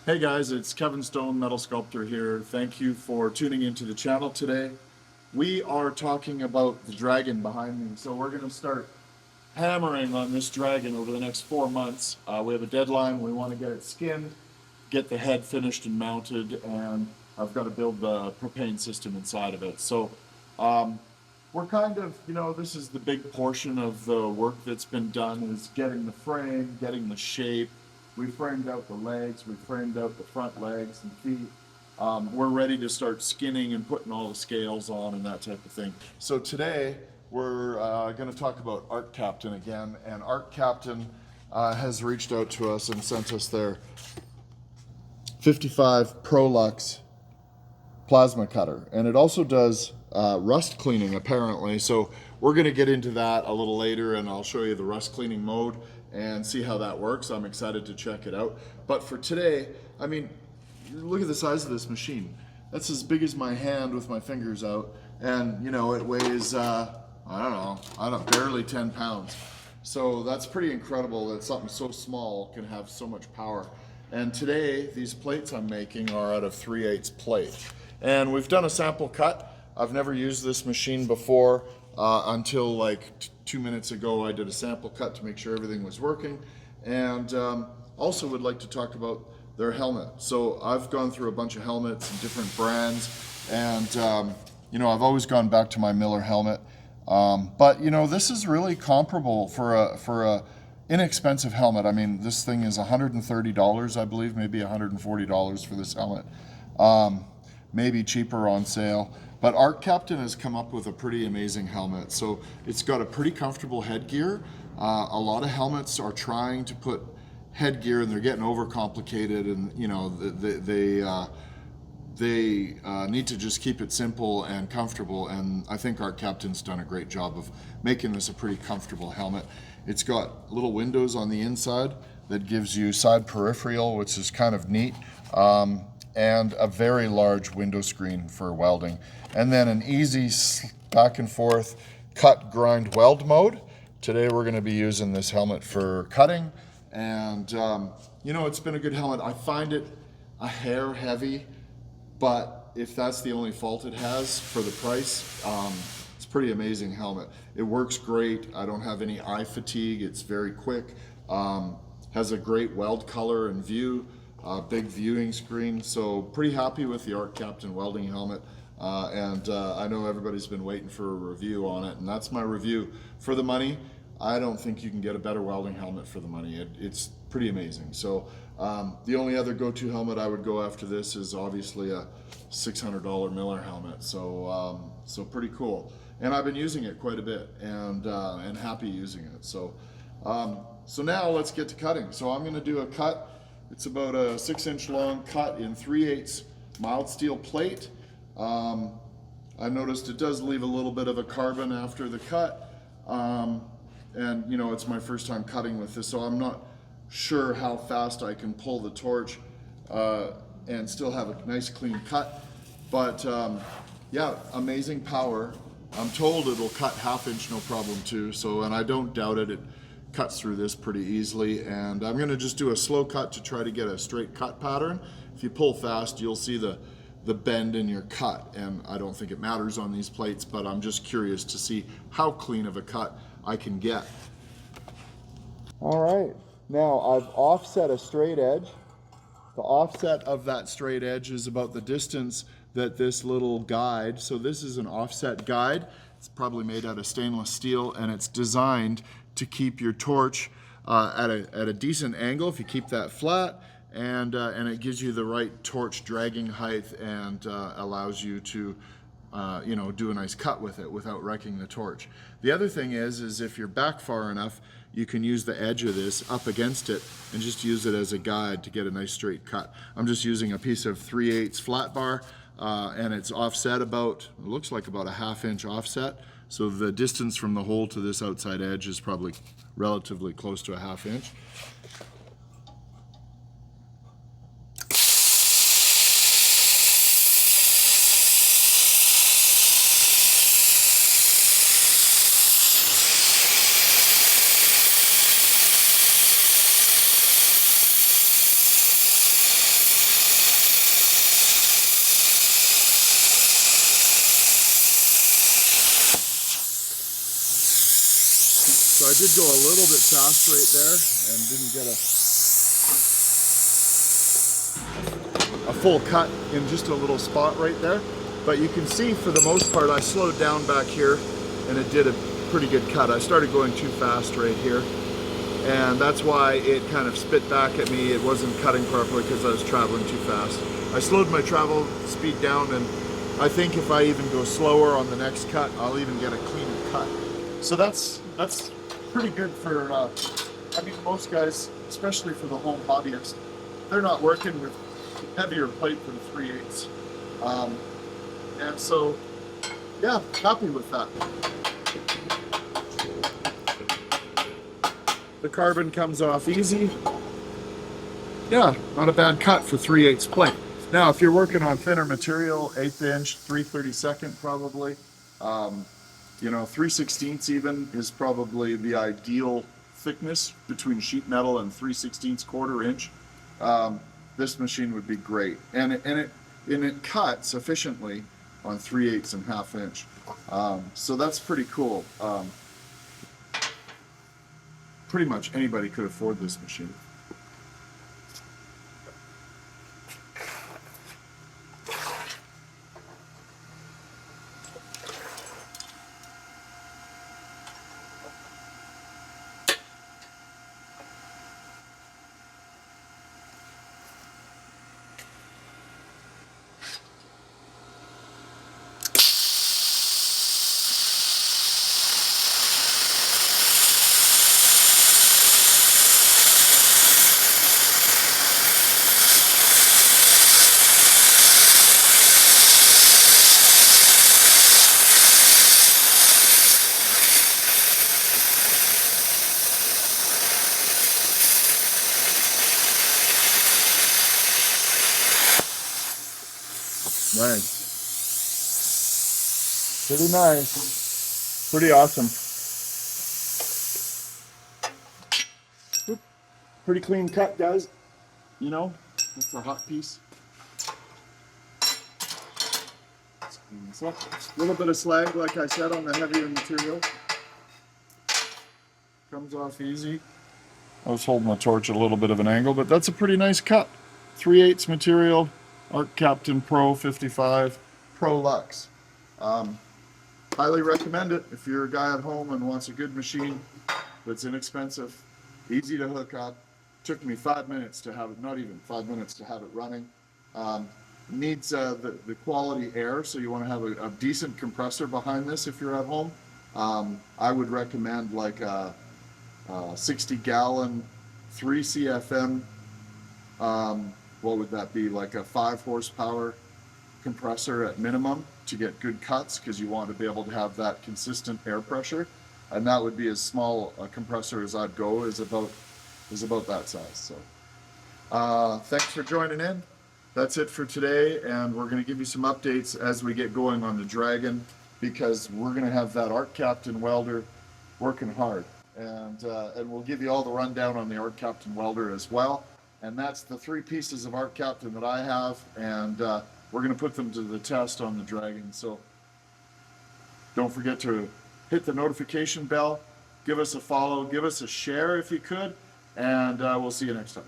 Hey guys, it's Kevin Stone, Metal Sculptor here. Thank you for tuning into the channel today. We are talking about the dragon behind me. So we're going to start hammering on this dragon over the next 4 months. We have a deadline. We want to get it skinned, get the head finished and mounted, and I've got to build the propane system inside of it. So we're kind of, this is the big portion of the work that's been done is getting the frame, getting the shape. We framed out the legs, we framed out the front legs and feet. We're ready to start skinning and putting all the scales on and that type of thing. So today we're going to talk about Arccaptain again, and Arccaptain has reached out to us and sent us their 55 Prolux plasma cutter, and it also does rust cleaning apparently. So we're going to get into that a little later, and I'll show you the rust cleaning mode and see how that works. I'm excited to check it out. But for today, I mean, look at the size of this machine. That's as big as my hand with my fingers out, and it weighs I don't know, barely 10 pounds. So that's pretty incredible that something so small can have so much power. And today, these plates I'm making are out of 3/8 plate. And we've done a sample cut. I've never used this machine before until like 2 minutes ago. I did a sample cut to make sure everything was working. And also would like to talk about their helmet. So I've gone through a bunch of helmets and different brands, and I've always gone back to my Miller helmet. But this is really comparable for a inexpensive helmet. I mean, this thing is $130, I believe, maybe $140 for this helmet. Maybe cheaper on sale. But Arccaptain has come up with a pretty amazing helmet. So it's got a pretty comfortable headgear. A lot of helmets are trying to put headgear, and they're getting overcomplicated, and they need to just keep it simple and comfortable, and I think Arccaptain's done a great job of making this a pretty comfortable helmet. It's got little windows on the inside that gives you side peripheral, which is kind of neat, and a very large window screen for welding. And then an easy back and forth cut, grind, weld mode. Today we're going to be using this helmet for cutting, and it's been a good helmet. I find it a hair heavy, but if that's the only fault it has for the price, it's a pretty amazing helmet. It works great. I don't have any eye fatigue. It's very quick. Has a great weld color and view, big viewing screen. So pretty happy with the Arccaptain welding helmet. And I know everybody's been waiting for a review on it, and that's my review. For the money, I don't think you can get a better welding helmet for the money. It's pretty amazing. So the only other go-to helmet I would go after this is obviously a $600 Miller helmet. So so pretty cool. And I've been using it quite a bit, and happy using it. So so now let's get to cutting. So I'm going to do a cut. It's about a 6-inch long cut in 3/8 mild steel plate. I noticed it does leave a little bit of a carbon after the cut. And it's my first time cutting with this, so I'm not sure how fast I can pull the torch and still have a nice clean cut. But yeah, amazing power. I'm told it'll cut 1/2 inch no problem too, and I don't doubt it. It cuts through this pretty easily, and I'm going to just do a slow cut to try to get a straight cut pattern. If you pull fast, you'll see the bend in your cut, and I don't think it matters on these plates, but I'm just curious to see how clean of a cut I can get. All right, now I've offset a straight edge. The offset of that straight edge is about the distance that this little guide, so this is an offset guide. It's probably made out of stainless steel, and it's designed to keep your torch at a decent angle if you keep that flat, and it gives you the right torch dragging height, and allows you to do a nice cut with it without wrecking the torch. The other thing is if you're back far enough, you can use the edge of this up against it and just use it as a guide to get a nice straight cut. I'm just using a piece of 3/8 flat bar, and it's offset about, it looks like about a 1/2 inch offset. So the distance from the hole to this outside edge is probably relatively close to a 1/2 inch. did go a little bit fast right there and didn't get a full cut in just a little spot right there. But you can see for the most part I slowed down back here and it did a pretty good cut. I started going too fast right here, and that's why it kind of spit back at me. It wasn't cutting properly because I was traveling too fast. I slowed my travel speed down, and I think if I even go slower on the next cut, I'll even get a cleaner cut. So that's pretty good for, I mean, most guys, especially for the home hobbyist, they're not working with heavier plate than 3/8. And so, yeah, happy with that. The carbon comes off easy. Yeah, not a bad cut for 3/8 plate. Now, if you're working on thinner material, 1/8 inch, 3/32 probably, you know, 3/16 even is probably the ideal thickness between sheet metal and 3/16 1/4 inch. This machine would be great, and it cuts efficiently on 3/8 and 1/2 inch. So that's pretty cool. Pretty much anybody could afford this machine. Nice. Pretty nice. Pretty awesome. Oop. Pretty clean cut, guys. You know, that's a hot piece. Let's clean this up. A little bit of slag, like I said, on the heavier material. Comes off easy. I was holding the torch at a little bit of an angle, but that's a pretty nice cut. 3/8 material. Arccaptain Pro 55 Prolux. Highly recommend it if you're a guy at home and wants a good machine that's inexpensive, easy to hook up. Took me 5 minutes to have it, not even 5 minutes to have it running. Needs the quality air, so you want to have a decent compressor behind this if you're at home. I would recommend like a 60-gallon 3 CFM. What would that be, like a 5 horsepower compressor at minimum to get good cuts, because you want to be able to have that consistent air pressure, and that would be as small a compressor as I'd go, is about that size. So thanks for joining in. That's it for today, and we're going to give you some updates as we get going on the Dragon, because we're going to have that Arccaptain welder working hard, and we'll give you all the rundown on the Arccaptain welder as well. And that's the 3 pieces of Arccaptain that I have, and we're going to put them to the test on the Dragon. So don't forget to hit the notification bell, give us a follow, give us a share if you could, and we'll see you next time.